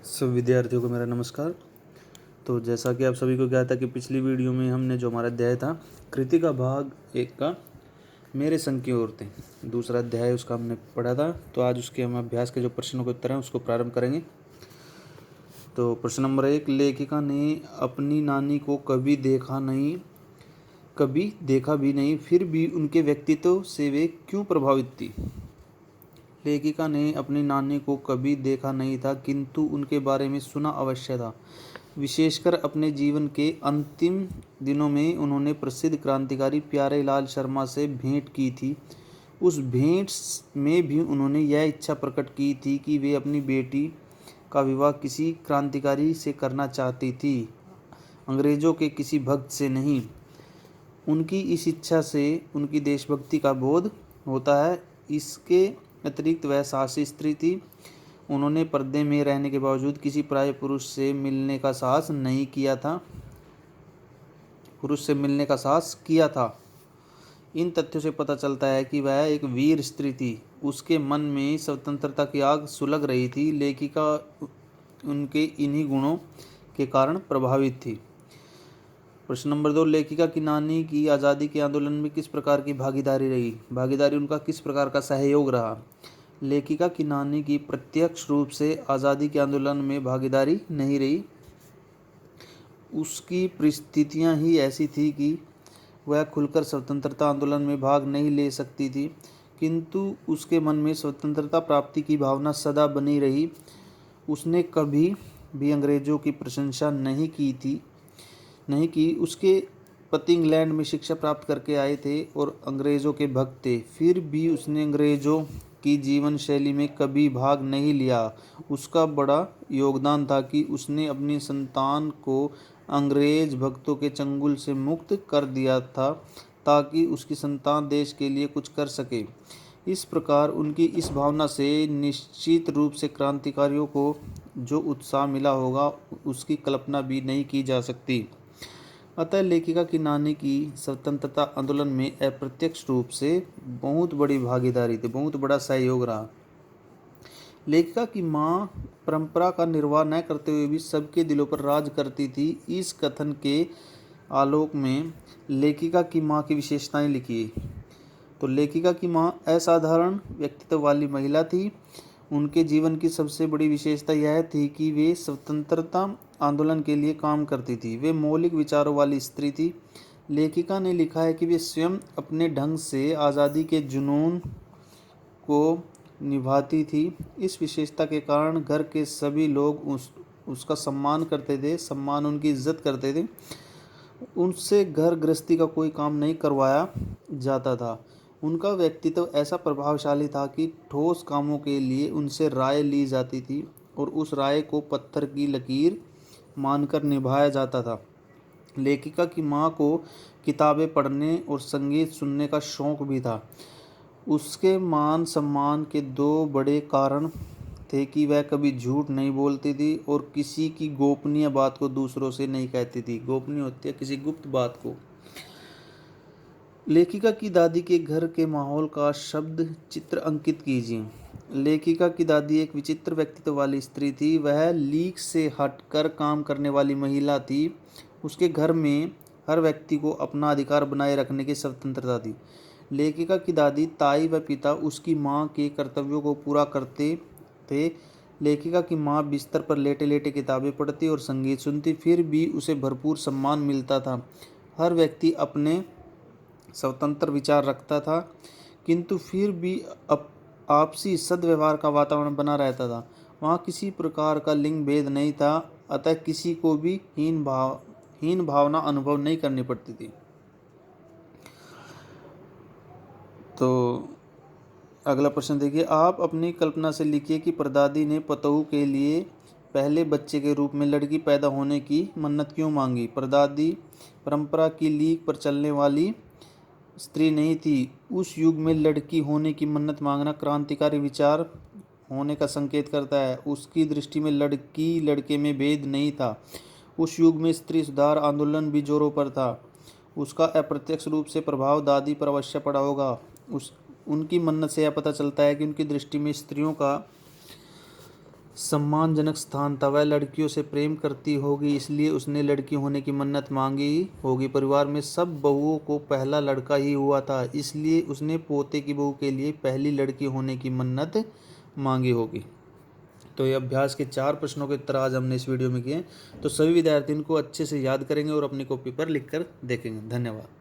सब विद्यार्थियों को मेरा नमस्कार। तो जैसा कि आप सभी को ज्ञात था कि पिछली वीडियो में हमने जो हमारा अध्याय था कृतिका भाग 1 का मेरे संग की औरतें दूसरा अध्याय उसका हमने पढ़ा था। तो आज उसके हम अभ्यास के जो प्रश्नों के उत्तर हैं उसको प्रारंभ करेंगे। तो प्रश्न नंबर 1, लेखिका ने अपनी नानी को कभी देखा भी नहीं, फिर भी उनके व्यक्तित्व से वे क्यों प्रभावित थी। लेखिका ने अपनी नानी को कभी देखा नहीं था, किंतु उनके बारे में सुना अवश्य था। विशेषकर अपने जीवन के अंतिम दिनों में उन्होंने प्रसिद्ध क्रांतिकारी प्यारेलाल शर्मा से भेंट की थी। उस भेंट में भी उन्होंने यह इच्छा प्रकट की थी कि वे अपनी बेटी का विवाह किसी क्रांतिकारी से करना चाहती थी, अंग्रेजों के किसी भक्त से नहीं। उनकी इस इच्छा से उनकी देशभक्ति का बोध होता है। इसके अतिरिक्त वह साहसी स्त्री थी। उन्होंने पर्दे में रहने के बावजूद किसी पराये पुरुष से मिलने का साहस किया था। इन तथ्यों से पता चलता है कि वह एक वीर स्त्री थी। उसके मन में स्वतंत्रता की आग सुलग रही थी। लेखिका उनके इन्हीं गुणों के कारण प्रभावित थी। प्रश्न नंबर 2, लेखिका की नानी की आज़ादी के आंदोलन में किस प्रकार की भागीदारी रही। भागीदारी उनका किस प्रकार का सहयोग रहा। लेखिका की नानी की प्रत्यक्ष रूप से आज़ादी के आंदोलन में भागीदारी नहीं रही। उसकी परिस्थितियां ही ऐसी थी कि वह खुलकर स्वतंत्रता आंदोलन में भाग नहीं ले सकती थी, किंतु उसके मन में स्वतंत्रता प्राप्ति की भावना सदा बनी रही। उसने कभी भी अंग्रेज़ों की प्रशंसा नहीं की। उसके पति इंग्लैंड में शिक्षा प्राप्त करके आए थे और अंग्रेज़ों के भक्त थे, फिर भी उसने अंग्रेज़ों की जीवन शैली में कभी भाग नहीं लिया। उसका बड़ा योगदान था कि उसने अपनी संतान को अंग्रेज भक्तों के चंगुल से मुक्त कर दिया था, ताकि उसकी संतान देश के लिए कुछ कर सके। इस प्रकार उनकी इस भावना से निश्चित रूप से क्रांतिकारियों को जो उत्साह मिला होगा, उसकी कल्पना भी नहीं की जा सकती। अतः लेखिका की नानी की स्वतंत्रता आंदोलन में अप्रत्यक्ष रूप से बहुत बड़ी भागीदारी थी, बहुत बड़ा सहयोग रहा। लेखिका की माँ परंपरा का निर्वाह न करते हुए भी सबके दिलों पर राज करती थी। इस कथन के आलोक में लेखिका की माँ की विशेषताएं लिखिए। तो लेखिका की माँ असाधारण व्यक्तित्व वाली महिला थी। उनके जीवन की सबसे बड़ी विशेषता यह थी कि वे स्वतंत्रता आंदोलन के लिए काम करती थी। वे मौलिक विचारों वाली स्त्री थी। लेखिका ने लिखा है कि वे स्वयं अपने ढंग से आज़ादी के जुनून को निभाती थी। इस विशेषता के कारण घर के सभी लोग उसका सम्मान करते थे, उनकी इज्जत करते थे। उनसे घर गृहस्थी का कोई काम नहीं करवाया जाता था। उनका व्यक्तित्व ऐसा प्रभावशाली था कि ठोस कामों के लिए उनसे राय ली जाती थी और उस राय को पत्थर की लकीर मानकर निभाया जाता था। लेखिका की माँ को किताबें पढ़ने और संगीत सुनने का शौक भी था। उसके मान सम्मान के दो बड़े कारण थे कि वह कभी झूठ नहीं बोलती थी और किसी की गोपनीय बात को दूसरों से नहीं कहती थी। गोपनीय होती है किसी गुप्त बात को। लेखिका की दादी के घर के माहौल का शब्द चित्र अंकित कीजिए। लेखिका की दादी एक विचित्र व्यक्तित्व वाली स्त्री थी। वह लीक से हटकर काम करने वाली महिला थी। उसके घर में हर व्यक्ति को अपना अधिकार बनाए रखने की स्वतंत्रता थी। लेखिका की दादी, ताई व पिता उसकी माँ के कर्तव्यों को पूरा करते थे। लेखिका की माँ बिस्तर पर लेटे लेटे किताबें पढ़ती और संगीत सुनती, फिर भी उसे भरपूर सम्मान मिलता था। हर व्यक्ति अपने स्वतंत्र विचार रखता था, किंतु फिर भी आपसी सद्व्यवहार का वातावरण बना रहता था। वहाँ किसी प्रकार का लिंग भेद नहीं था, अतः किसी को भी हीन भावना अनुभव नहीं करनी पड़ती थी। तो अगला प्रश्न देखिए, आप अपनी कल्पना से लिखिए कि परदादी ने पतोहू के लिए पहले बच्चे के रूप में लड़की पैदा होने की मन्नत क्यों मांगी। परदादी परंपरा की लीक पर चलने वाली स्त्री नहीं थी। उस युग में लड़की होने की मन्नत मांगना क्रांतिकारी विचार होने का संकेत करता है। उसकी दृष्टि में लड़की लड़के में भेद नहीं था। उस युग में स्त्री सुधार आंदोलन भी जोरों पर था। उसका अप्रत्यक्ष रूप से प्रभाव दादी पर अवश्य पड़ा होगा। उनकी मन्नत से यह पता चलता है कि उनकी दृष्टि में स्त्रियों का सम्मानजनक स्थान था। वह लड़कियों से प्रेम करती होगी, इसलिए उसने लड़की होने की मन्नत मांगी होगी। परिवार में सब बहुओं को पहला लड़का ही हुआ था, इसलिए उसने पोते की बहू के लिए पहली लड़की होने की मन्नत मांगी होगी। तो ये अभ्यास के 4 प्रश्नों के उत्तर आज हमने इस वीडियो में किए। तो सभी विद्यार्थी इनको अच्छे से याद करेंगे और अपनी कॉपी पर लिख कर देखेंगे। धन्यवाद।